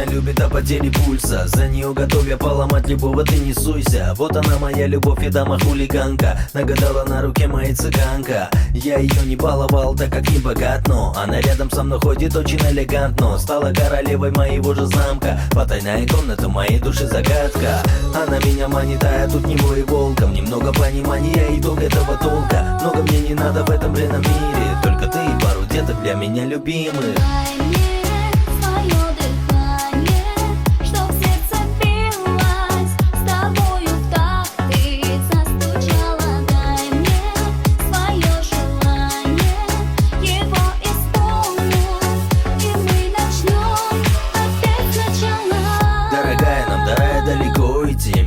меня любит до потери пульса. За нее готов я поломать любого, ты не суйся. Вот она моя любовь и дама хулиганка. Нагадала на руке моей цыганка. Я ее не баловал, так как не богат, но она рядом со мной ходит очень элегантно. Стала королевой моего же замка. Потайная комната моей души загадка. Она меня манит, а я тут не мой волком. Немного понимания и итог этого толка. Много мне не надо в этом бренном мире. Только ты и пару деток для меня любимых.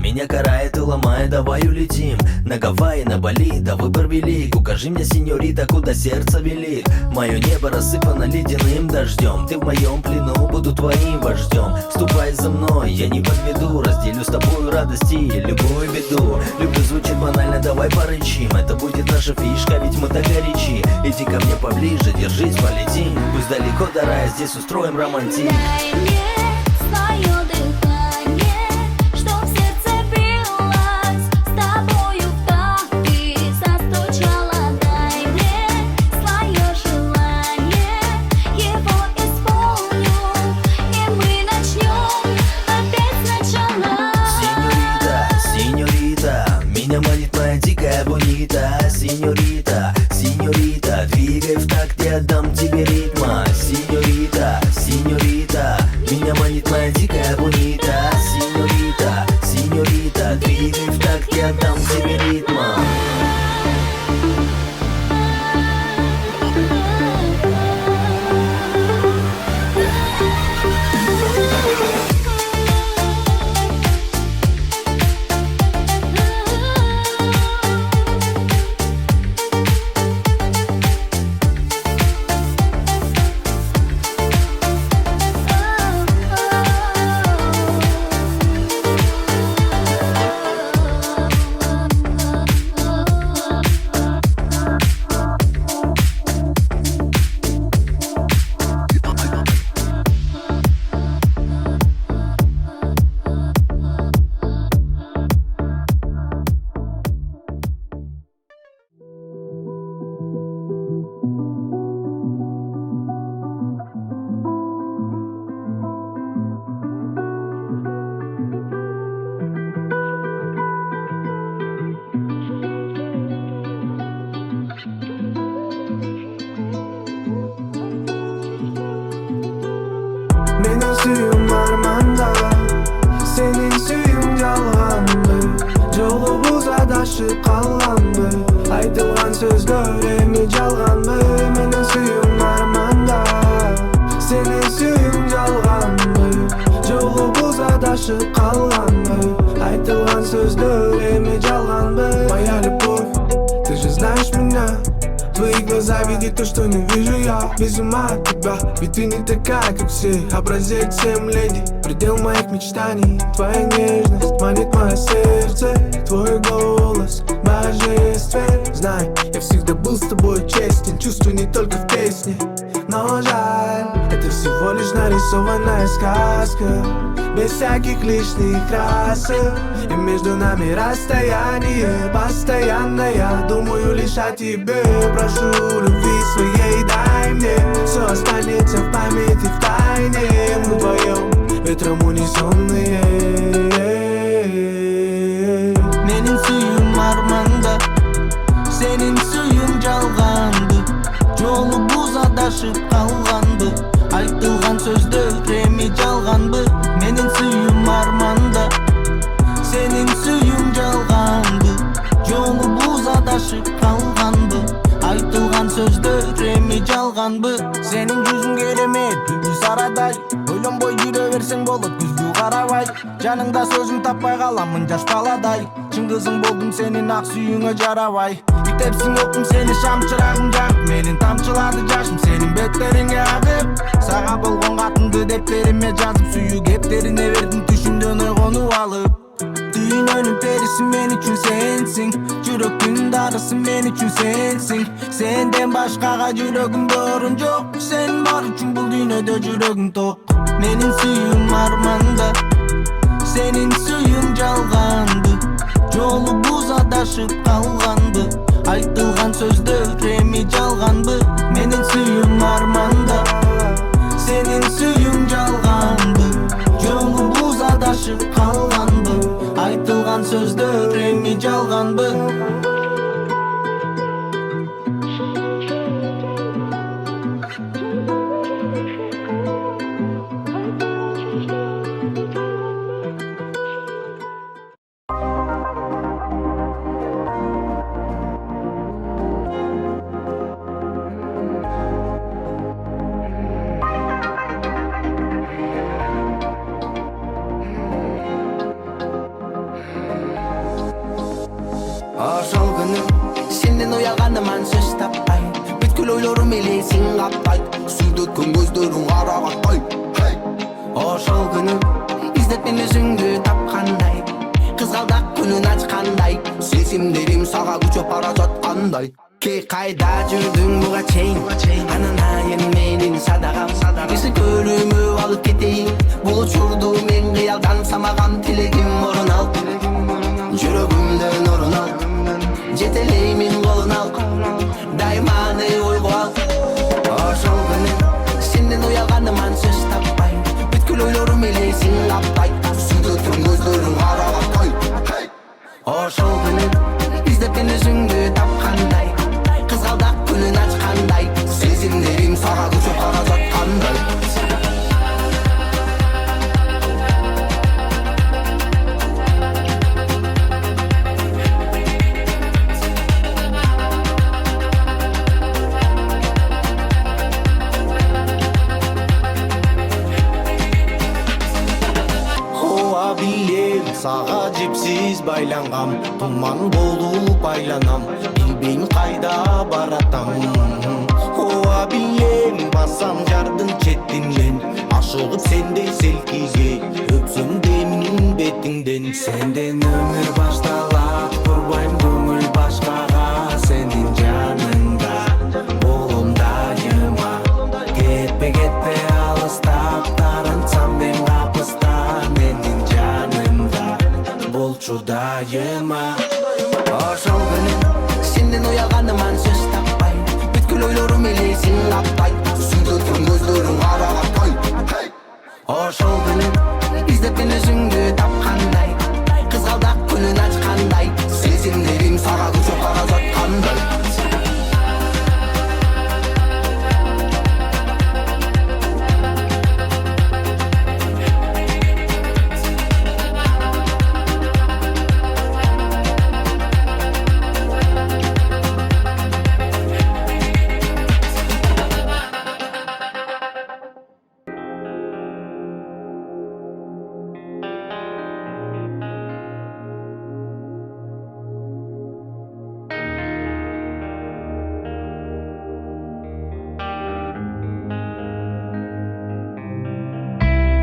Меня карает и ломает, давай улетим на Гавайи, на Бали, да выбор велик. Укажи мне, сеньорита, куда сердце велит. Мое небо рассыпано ледяным дождем. Ты в моем плену, буду твоим вождем. Ступай за мной, я не подведу. Разделю с тобой радости и любую беду. Люблю звучит банально, давай порычим. Это будет наша фишка, ведь мы так горячи. Иди ко мне поближе, держись, полетим. Пусть далеко до рая, здесь устроим романтик. Меня манит моя дикая бонита. Сеньорита, сеньорита, двигай в такт, я дам тебе ритма. Сеньорита, сеньорита, меня манит моя дикая бонита. Сеньорита, сеньорита, двигай в такт, я дам тебе ритма. Benim suyum armanda, senin suyun жалганды. Жолубуз адашып калганбы, айтылган сөздөр эми жалганбы. Менин сүйүм арманда, сенин сүйүң жалганбы. Жолубуз адашып калганбы, айтылган сөздөр эми жалганбы. Моя любовь, ты же знаешь меня. Твои глаза видят то, что не вижу я. Без ума от тебя, ведь ты не такая, как все. Образец всем леди, предел моих мечтаний. Твоя нежность манит мое сердце. Твой голос божествен. Знай, я всегда был с тобой честен. Чувствую не только в песне, но жаль, это всего лишь нарисованная сказка, без всяких лишних красок. И между нами расстояние постоянное. Я думаю лишь о тебе, прошу любви своей, дай мне. Все останется в памяти в тайне. Мы вдвоем ветром унесенные. Менин сүйүм арманда, сенин сүйүң жалганды. Жолубуз адашып калганбы, айтылган сөздөр эми жалганбы. Менин сүйүм арманда, сенин сүйүң жалганды. Жолубуз адашып калганбы, айтылган сөздөр эми жалганбы. Сенин жүзүң керемет, күлкү сарадай. Ойлонбой жүрө берсең болот күзгү карабай. Жаныңда сөзүң таппай каламын жаш баладай. Чын кызың болдум сенин ак сүйүүңө жарабай. Тепсиң октум сени шам чырагым жагып, менин тамчылады жашым сенин беттериңе агып. Сага болгон катымды дептериме жазып, сүйүү кептерине бердим түшүмдөн ойгонуп алып. Дүйнөнүн периси мен үчүн сенсиң, жүрөктүн дарысы мен үчүн сенсиң. Сенден башкага жүрөгүмдө орун жок, сен бар үчүн бул дүйнөдө жүрөгүм ток. Menin suyum armanda, senin suyun жалганды. Жолубуз адашып калганбы, айтылган сөздөр эми жалганбы. Менин сүйүм арманда, сенин сүйүң жалганбы. Жолубуз адашып калганбы, айтылган сөздөр эми жалганбы. Ошол күнү сенден уялганыман сөз таппай, бүткүл ойлорум элесиң каппайт, сүйлөткөн көздөрүң кара катпай. Ошол күнү издеп мен өзүңдү тапкандай, кызгалдак күнүн ачкандай, сезимдерим сага күчөп бара жаткандай. Кей кайда жүрдүң буга чейин, анан айым менин садагам. Эсик көрүмө алып кетейин, бул учурду мен кыялдан самаган тилегим орун ал. Жүрөгүмдөн орун ал, жетелеймин колун ал, дайманы ойго ал. Ошол күнү сенден уялганыман сөз таппай, бүткүл ойлорум элесиң каппай, сүйлөткөн көздөрүң кара катпай. Ошол күнү издеп мен өзүңдү тапкандай, кызгалдак күнүн ачкандай, сезимдерим сага күчөп бара жаткандай. Сага жипсиз байлангам, туман болуп айланам, билбейм кайда баратам. Ооба билем, басам жардын четинен, ашыгып сендей селкиге, өпсөм демин бетиңден. Сенден өмүр башталат, турбайм көңүл башкага, сенин жаныңда болом дайыма. Кетпе кетпе алыстап, тарансам мен капыста, менин болчу дайыма. Ошол күнү сенден уялганыман сөз таппай, бүткүл ойлорум элесиң каппай, сүйлөткөн көздөрүң кара катпай. Ошол күнү издеп мен өзүңдү тапкандай, кызгалдак күнүн ачкандай, сезимдерим сага күчөп бара жаткандай.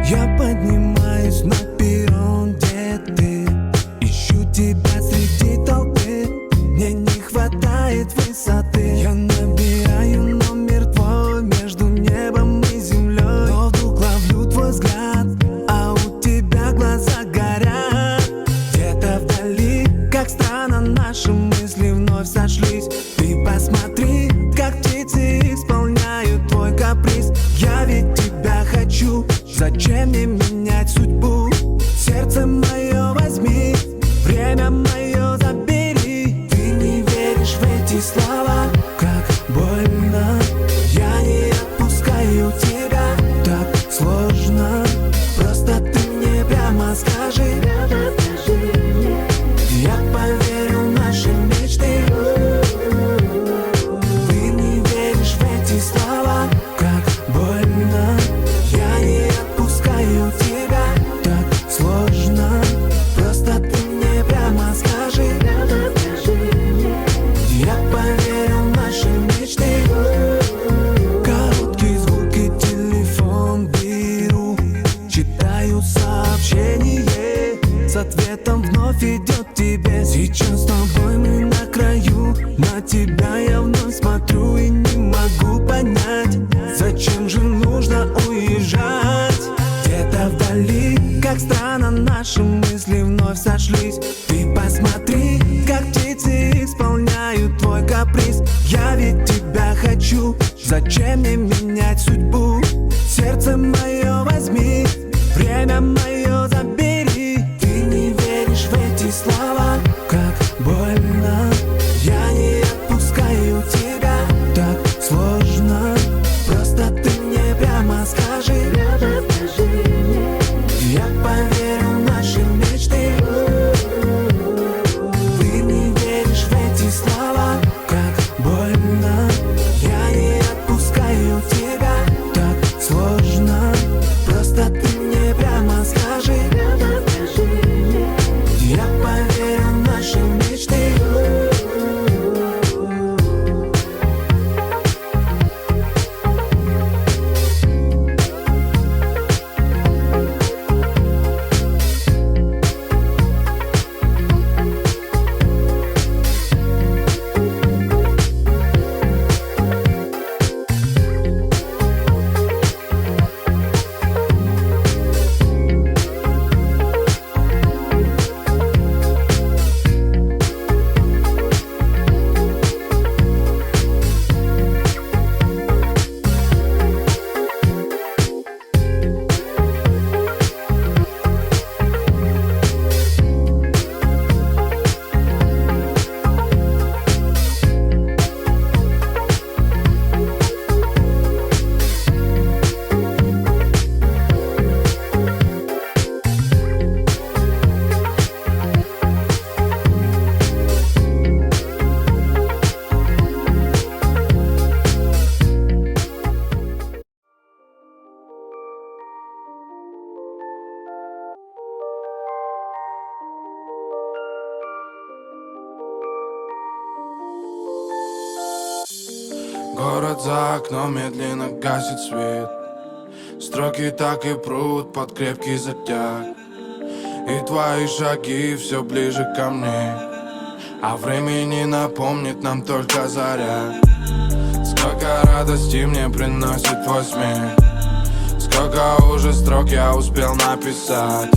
Я поднимаюсь на перрон, где ты? Ищу тебя среди толпы, мне не хватает высоты. Я набираю номер твой между небом и землей, но вдруг ловлю твой взгляд, а у тебя глаза горят. Где-то вдали, как странно, наши мысли вновь сошлись. Ты посмотри, как птицы исполняют твой каприз. Я ведь тебя хочу, зачем мне менять судьбу? Сердце мое возьми, время мое забери. Ты не веришь в эти слова, как больно. Я не отпускаю тебя, так сложно. Просто ты мне прямо скажи, я поверю в наши мечты. Ты не веришь в эти слова, как больно. Я не отпускаю тебя. зачем мне менять судьбу? Сердце мое возьми, время мое забери. Ты не веришь в эти слова, как больно. Я не отпускаю тебя, так сложно. Просто ты мне прямо скажи, я поверю в наши мечты. Ты не веришь в эти слова, как больно. Я не отпускаю тебя, так сложно. Просто ты мне прямо скажи, я поверю в наши мечты. Город за окном медленно гасит свет. Строки так и прут под крепкий затяг. И твои шаги все ближе ко мне, а времени напомнит нам только заря. Сколько радости мне приносит твой смех, сколько уже строк я успел написать,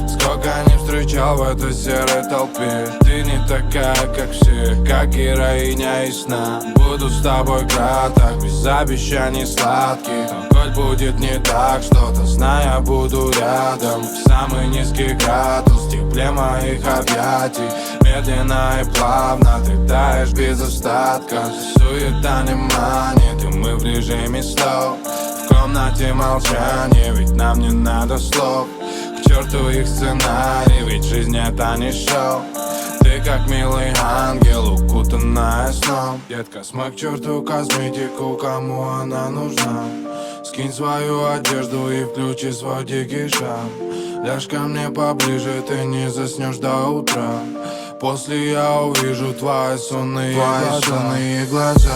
сколько не встречал в этой серой толпе. Ты не такая, как все, как героиня из сна. Буду с тобой краток, без обещаний сладких. Но хоть будет не так что-то, знай, я буду рядом. В самый низкий градус, в тепле моих объятий. Медленно и плавно ты таешь без остатка. Суета не манит, и мы в режиме слов. В комнате молчание, ведь нам не надо слов. К черту их сценарий, ведь жизнь это не шоу. Ты как милый ангел, укутанная сном. Детка, смой к черту косметику, кому она нужна. Скинь свою одежду и включи свой дикий шаг. Ляжь ко мне поближе, ты не заснешь до утра. После я увижу твои сонные глаза.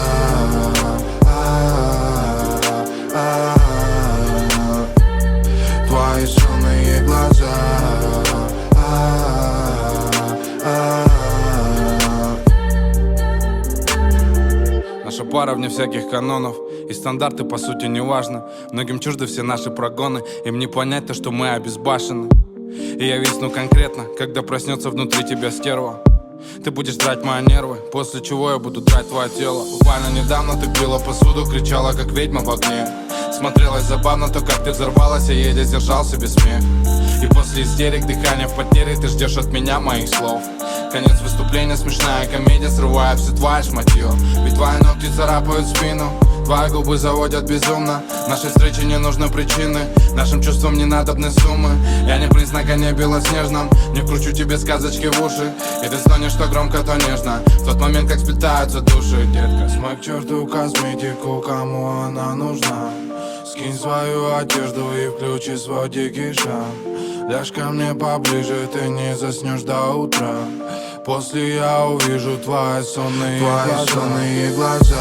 Твои сонные глаза. Наша пара вне всяких канонов, и стандарты по сути не важно. Многим чужды все наши прогоны, им не понять то, что мы обезбашены. И я висну конкретно, когда проснется внутри тебя стерва. Ты будешь драть мои нервы, после чего я буду драть твое тело. Буквально недавно ты пила посуду, кричала как ведьма в огне. Смотрелось забавно то, как ты взорвалась, я еле сдержал себе смех. И после истерик, дыхания в потере, ты ждешь от меня моих слов. Конец выступления, смешная комедия, срывая все твое шматье. Ведь твои ногти царапают спину, твои губы заводят безумно. Нашей встрече не нужны причины, нашим чувствам не надобны суммы. Я не принц на коне белоснежном, не вкручу тебе сказочки в уши. И ты стонешь то громко, то нежно, в тот момент, как сплетаются души. Детка, смой к черту косметику, кому она нужна. Скинь свою одежду и включи свой дикий шаг. Ляжь ко мне поближе, ты не заснешь до утра. После я увижу твои сонные глаза.